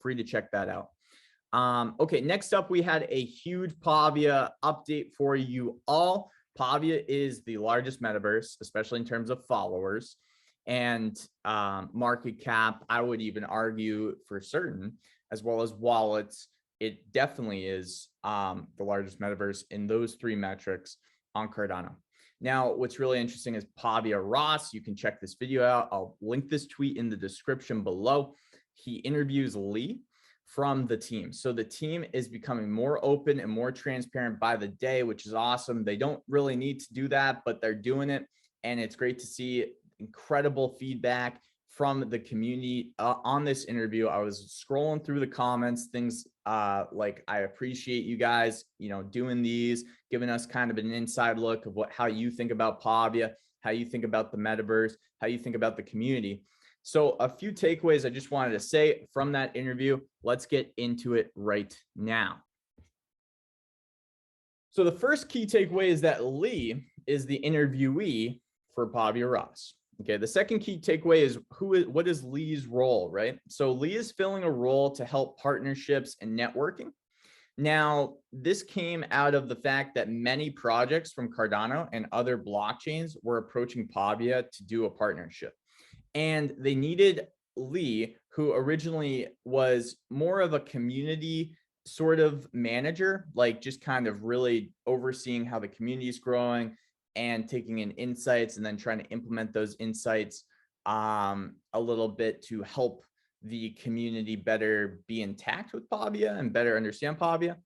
free to check that out. Okay, next up, we had a huge Pavia update for you all. Pavia is the largest metaverse, especially in terms of followers and market cap. I would even argue for certain, as well as wallets, it definitely is the largest metaverse in those three metrics on Cardano. Now, what's really interesting is Pavia Ross. You can check this video out. I'll link this tweet in the description below. He interviews Lee from the team. So the team is becoming more open and more transparent by the day, which is awesome. They don't really need to do that, but they're doing it. And it's great to see incredible feedback from the community on this interview. I was scrolling through the comments, things like, I appreciate you guys, doing these, giving us kind of an inside look of how you think about Pavia, how you think about the metaverse, how you think about the community. So a few takeaways I just wanted to say from that interview. Let's get into it right now. So the first key takeaway is that Lee is the interviewee for Pavia Ross. Okay, the second key takeaway is what is Lee's role, right? So Lee is filling a role to help partnerships and networking. Now, this came out of the fact that many projects from Cardano and other blockchains were approaching Pavia to do a partnership. And they needed Lee, who originally was more of a community sort of manager, like just kind of really overseeing how the community is growing and taking in insights and then trying to implement those insights a little bit to help the community better be intact with Pavia and better understand Pavia.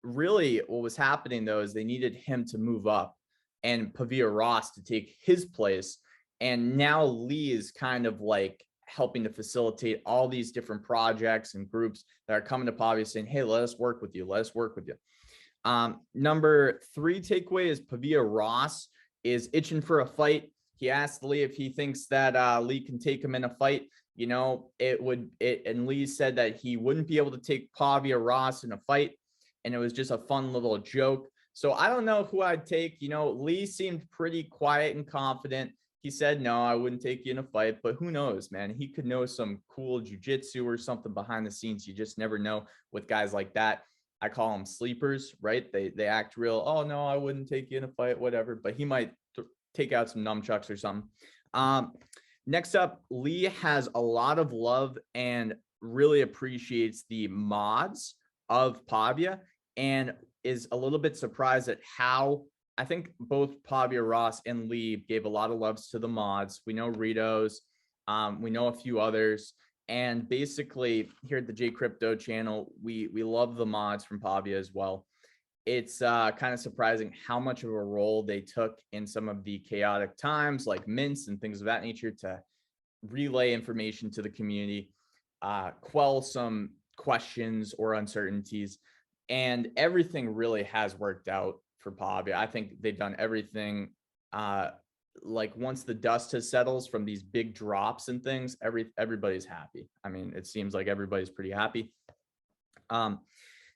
Really, what was happening though is they needed him to move up and Pavia Ross to take his place. And now Lee is kind of like helping to facilitate all these different projects and groups that are coming to Pavia saying, hey, let us work with you. Let us work with you. Number 3 takeaway is Pavia Ross is itching for a fight. He asked Lee if he thinks that Lee can take him in a fight. And Lee said that he wouldn't be able to take Pavia Ross in a fight. And it was just a fun little joke. So I don't know who I'd take. Lee seemed pretty quiet and confident. He said, no, I wouldn't take you in a fight, but who knows, man? He could know some cool jujitsu or something behind the scenes. You just never know with guys like that. I call them sleepers, right? They act real. Oh, no, I wouldn't take you in a fight, whatever. But he might take out some nunchucks or something. Next up, Lee has a lot of love and really appreciates the mods of Pavia and is a little bit surprised at how I think both Pavia Ross and Lee gave a lot of loves to the mods. We know Rito's, we know a few others. And basically here at the J Crypto channel, we love the mods from Pavia as well. It's kind of surprising how much of a role they took in some of the chaotic times like mints and things of that nature to relay information to the community, quell some questions or uncertainties. And everything really has worked out for Pavia. I think they've done everything. Like once the dust has settled from these big drops and things, everybody's happy. I mean, it seems like everybody's pretty happy.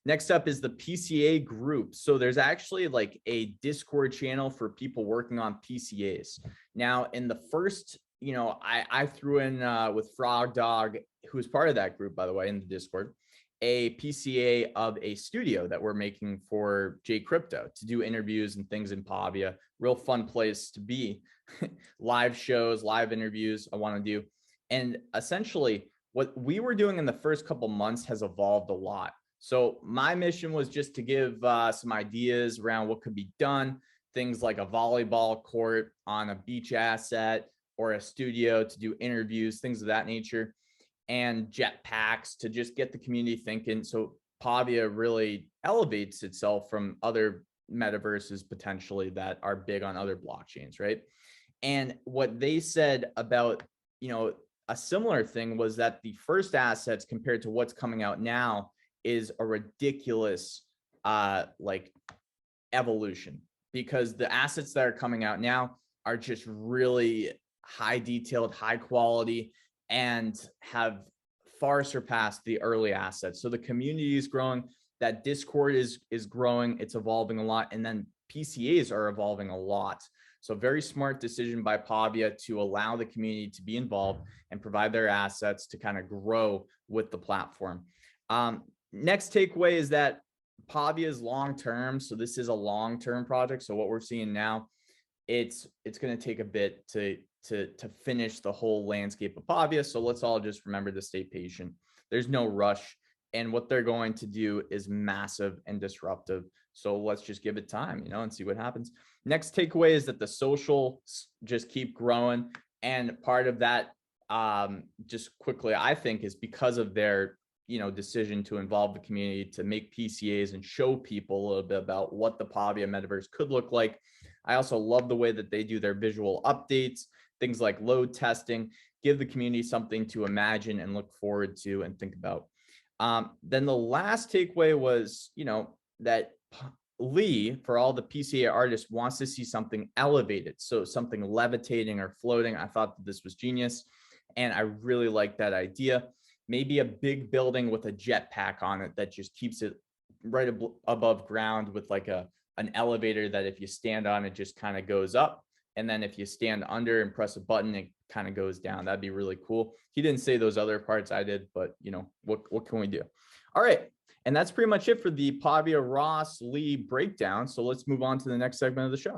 Next up is the PCA group. So there's actually like a Discord channel for people working on PCAs. Now, in the first, I threw in with Frog Dog, who is part of that group, by the way, in the Discord, a PCA of a studio that we're making for J Crypto to do interviews and things in Pavia. Real fun place to be. Live shows, live interviews I want to do. And essentially what we were doing in the first couple months has evolved a lot. So my mission was just to give some ideas around what could be done. Things like a volleyball court on a beach asset or a studio to do interviews, things of that nature. And jetpacks to just get the community thinking. So Pavia really elevates itself from other metaverses potentially that are big on other blockchains, right? And what they said about, a similar thing was that the first assets compared to what's coming out now is a ridiculous like evolution, because the assets that are coming out now are just really high detailed, high quality, and have far surpassed the early assets. So the community is growing, that Discord is growing, it's evolving a lot, and then PCAs are evolving a lot. So very smart decision by Pavia to allow the community to be involved and provide their assets to kind of grow with the platform. Next takeaway is that Pavia is long-term. So this is a long-term project. So what we're seeing now, it's going to take a bit to finish the whole landscape of Pavia. So let's all just remember to stay patient. There's no rush. And what they're going to do is massive and disruptive. So let's just give it time, and see what happens. Next takeaway is that the socials just keep growing. And part of that, just quickly, I think, is because of their decision to involve the community, to make PCAs and show people a little bit about what the Pavia metaverse could look like. I also love the way that they do their visual updates, things like load testing, give the community something to imagine and look forward to and think about. Then the last takeaway was, that Lee, for all the PCA artists, wants to see something elevated. So something levitating or floating. I thought that this was genius. And I really like that idea. Maybe a big building with a jetpack on it that just keeps it right above ground with like an elevator that if you stand on, it just kind of goes up. And then if you stand under and press a button, it kind of goes down. That'd be really cool. He didn't say those other parts, I did, but what can we do? All right. And that's pretty much it for the Pavia Ross Lee breakdown. So let's move on to the next segment of the show.